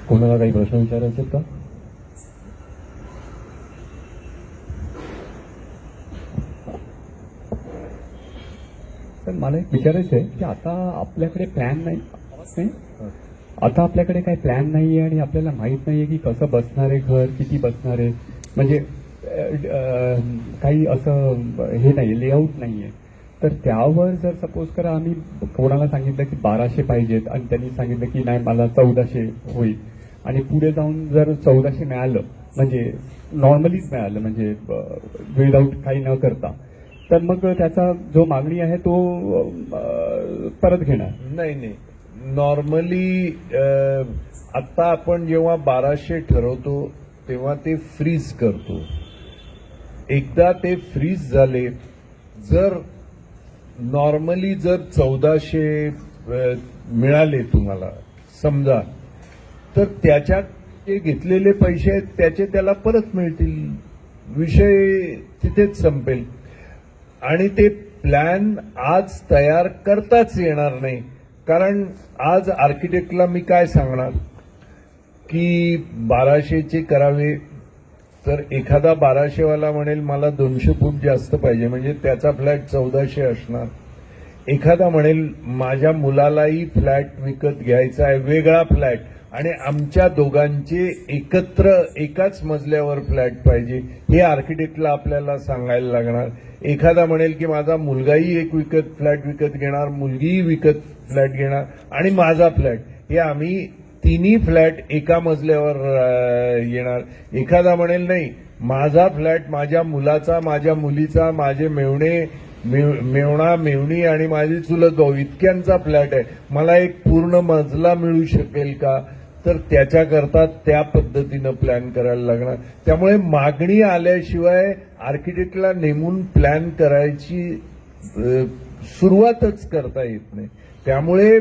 कोणाला काही प्रश्न विचारायचे का? तर मला एक विचारायचं आहे की आता आपल्याकडे प्लॅन नाही, आता आपल्याकडे काही प्लॅन नाहीये आणि आपल्याला माहित नाहीये की कसं बसणार आहे घर, किती बसणार आहे, म्हणजे काही असं हे नाही, लेआउट नाहीये. तर त्यावर जर सपोज करा आम्ही कोणाला सांगितलं की 1200 पाहिजेत आणि त्यांनी सांगितलं की नाही मला 1400 होईल आणि पुढे जाऊन जर 1400 मिळालं, म्हणजे नॉर्मलीच मिळालं, म्हणजे विदाऊट काही न करता, तर मग त्याचा जो मागणी आहे तो परत घेणार? नाही, नॉर्मली आता आपण जेव्हा 1200 ठरवतो तेव्हा ते फ्रीज करतो. एकदा ते फ्रीज झाले, जर नॉर्मली जर 1400 मिळाले तुम्हाला समजा, तर त्याच्यात जे घेतलेले पैसे आहेत त्याचे त्याला परत मिळतील, विषय तिथेच संपेल. आणि ते प्लॅन आज तयार करताच येणार नाही, कारण आज आर्किटेक्टला मी काय सांगणार की 1200चे करावे, तर एखादा 1200 वाला म्हणेल मला 200 फूट जास्त पाहिजे, म्हणजे त्याचा फ्लॅट 1400 असणार. एखादा म्हणेल माझ्या मुलालाही फ्लॅट विकत घ्यायचा आहे, वेगळा फ्लॅट, आणि आमच्या दोघांचे एकत्र एकाच मजल्यावर फ्लॅट पाहिजे, हे आर्किटेक्टला आपल्याला सांगायला लागणार. एखादा म्हणेल की माझा मुलगाही एक फ्लॅट विकत घेणार, मुलगीही विकत फ्लॅट घेणार आणि माझा फ्लॅट, हे आम्ही तिन्ही फ्लॅट एका मजल्यावर येणार. एखादा म्हणेल नाही माझा फ्लॅट माझ्या मुलाचा, माझ्या मुलीचा, माझे मेवणा मेवणी आणि माझी चुलत भाऊ इतक्यांचा फ्लॅट आहे, मला एक पूर्ण मजला मिळू शकेल का? तर त्याच्याकरता त्या पद्धतीनं प्लॅन करायला लागणार. त्यामुळे मागणी आल्याशिवाय आर्किटेक्टला नेमून प्लॅन करायची सुरुवातच करता येत नाही. त्यामुळे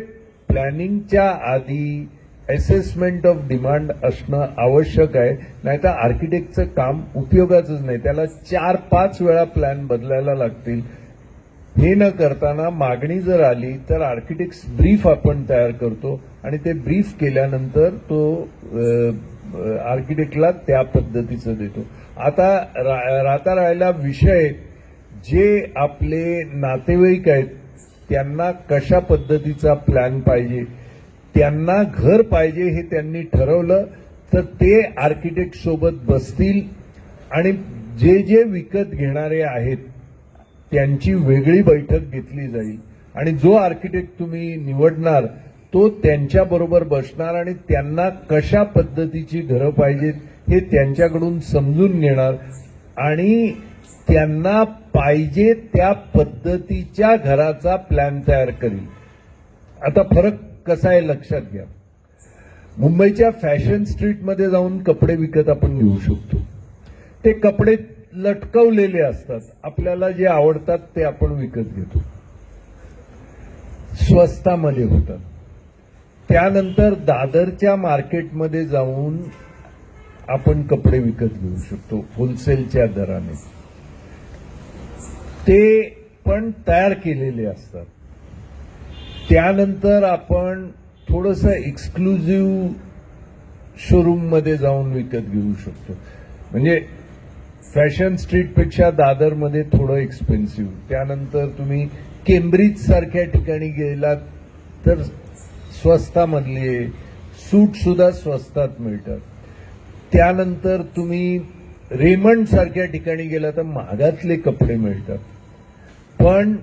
प्लॅनिंगच्या आधी असेसमेंट ऑफ डिमांड असणं आवश्यक आहे, नाहीतर आर्किटेक्टचं काम उपयोगाचंच नाही, त्याला 4-5 वेळा प्लॅन बदलायला लागतील. हे न करताना मागणी जर आली तर आर्किटेक्ट ब्रीफ आपण तयार करतो आणि ते ब्रीफ केल्यानंतर तो आर्किटेक्टला त्या पद्धतीचं देतो. आता राहिला विषय, जे आपले नातेवाईक आहेत त्यांना कशा पद्धतीचा प्लॅन पाहिजे, त्यांना घर पाहिजे हे त्यांनी ठरवलं तर ते आर्किटेक्ट सोबत बसतील आणि जे विकत घेणारे आहेत त्यांची वेगळी बैठक घेतली जाईल आणि जो आर्किटेक्ट तुम्ही निवडणार तो त्यांच्याबरोबर बसणार आणि त्यांना कशा पद्धतीची घरं पाहिजेत हे त्यांच्याकडून समजून घेणार आणि त्यांना पाहिजे त्या पद्धतीच्या घराचा प्लॅन तयार करील. आता फरक कसा आहे लक्षात घ्या. मुंबईच्या फॅशन स्ट्रीटमध्ये जाऊन कपडे विकत आपण घेऊ शकतो. ते कपडे लटकवलेले असतात, आपल्याला जे आवडतात ते आपण विकत घेतो, स्वस्तामध्ये होतात. त्यानंतर दादरच्या मार्केटमध्ये जाऊन आपण कपडे विकत घेऊ शकतो होलसेलच्या दराने, ते पण तयार केलेले असतात. त्यानंतर आपण थोडंसं एक्सक्लुझिव्ह शोरूममध्ये जाऊन विकत घेऊ शकतो, म्हणजे फॅशन स्ट्रीटपेक्षा दादरमध्ये थोडं एक्सपेन्सिव्ह. त्यानंतर तुम्ही केम्ब्रिज सारख्या ठिकाणी गेलात तर स्वस्तामधले सूट सुद्धा स्वस्तात मिळतात. त्यानंतर तुम्ही रेमंड सारख्या ठिकाणी गेला तर महागातले कपडे मिळतात. पण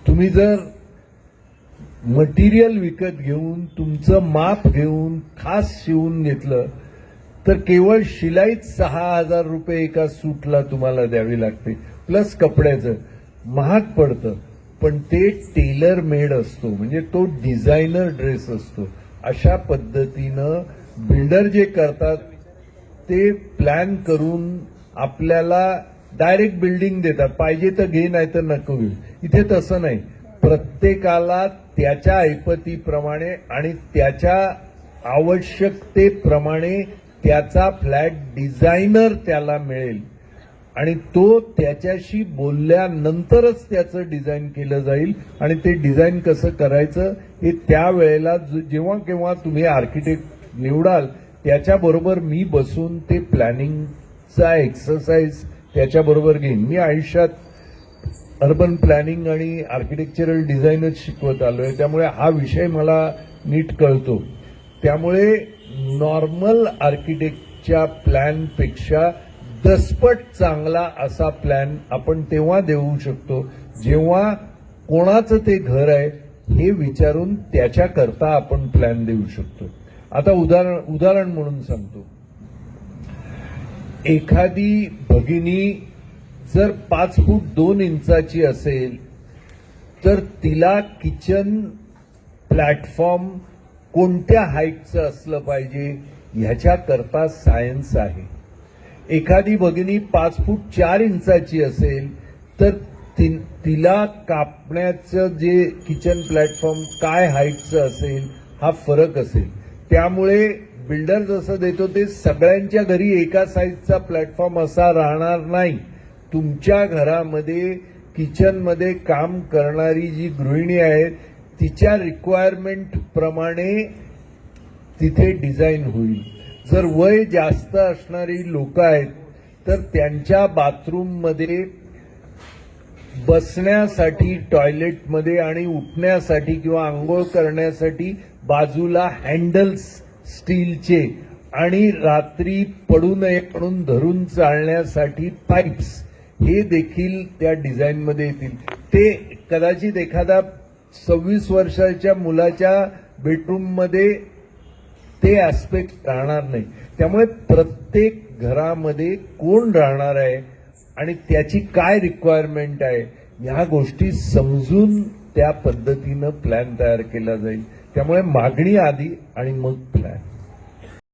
तुम्ही जर मटेरियल विकत घेऊन तुमचं माप घेऊन खास शिवून घेतलं तर केवळ शिलाईत 6,000 रुपये एका सूटला तुम्हाला द्यावी लागते, प्लस कपड्याचं महाग पडतं, पण ते टेलर मेड असतो, म्हणजे तो डिझायनर ड्रेस असतो. अशा पद्धतीनं बिल्डर जे करतात ते प्लॅन करून आपल्याला डायरेक्ट बिल्डिंग देतात, पाहिजे तर घे नाही तर नको घेऊ. इथे तसं नाही, प्रत्येकाला त्याच्या ऐपतीप्रमाणे आणि त्याच्या आवश्यकतेप्रमाणे त्याचा फ्लॅट डिझायनर त्याला मिळेल आणि तो त्याच्याशी बोलल्यानंतरच त्याचं डिझाईन केलं जाईल आणि ते डिझाईन कसं करायचं हे त्यावेळेला जेव्हा केव्हा तुम्ही आर्किटेक्ट निवडाल त्याच्याबरोबर मी बसून ते प्लॅनिंगचा एक्सरसाइज त्याच्याबरोबर घेईन. मी आयुष्यात अर्बन प्लॅनिंग आणि आर्किटेक्चरल डिझाईनच शिकवत आलोय, त्यामुळे हा विषय मला नीट कळतो. त्यामुळे नॉर्मल आर्किटेक्टच्या प्लॅनपेक्षा दसपट चांगला असा प्लॅन आपण तेव्हा देऊ शकतो जेव्हा कोणाचं ते घर आहे हे विचारून त्याच्याकरता आपण प्लॅन देऊ शकतो. आता उदाहरण म्हणून सांगतो. एखादी भगिनी जर 5 फूट 2 इंचाची असेल तर तिला किचन प्लॅटफॉर्म कोणत्या हाईटचं असलं पाहिजे ह्याच्याकरता सायन्स आहे. एखादी भगिनी 5 फूट 4 इंचाची असेल तर तिला कापण्याचं जे किचन प्लॅटफॉर्म काय हाईटचं असेल हा फरक असेल. त्यामुळे बिल्डर जसं देतो ते सगळ्यांच्या घरी एका साईजचा प्लॅटफॉर्म असा राहणार नाही. तुमच्या घरामध्ये किचनमध्ये काम करणारी जी गृहिणी आहे तिच्या रिक्वायरमेंट प्रमाणे तिथे डिझाईन होईल. जर वय जास्त असणारी लोक आहेत तर त्यांच्या बाथरूममध्ये बसण्यासाठी टॉयलेटमध्ये आणि उठण्यासाठी किंवा आंघोळ करण्यासाठी बाजूला हँडल्स स्टीलचे आणि रात्री पडू नये म्हणून धरून चालण्यासाठी पाईप्स हे देखील त्या डिझाईनमध्ये येतील. ते कदाचित एखादा 26 वर्षाच्या मुलाच्या बेडरूममध्ये ते ऍस्पेक्ट राहणार नाही. त्यामुळे प्रत्येक घरामध्ये कोण राहणार आहे आणि त्याची काय रिक्वायरमेंट आहे ह्या गोष्टी समजून त्या पद्धतीनं प्लॅन तयार केला जाईल. त्यामुळे मागणी आधी आणि मग प्लॅन.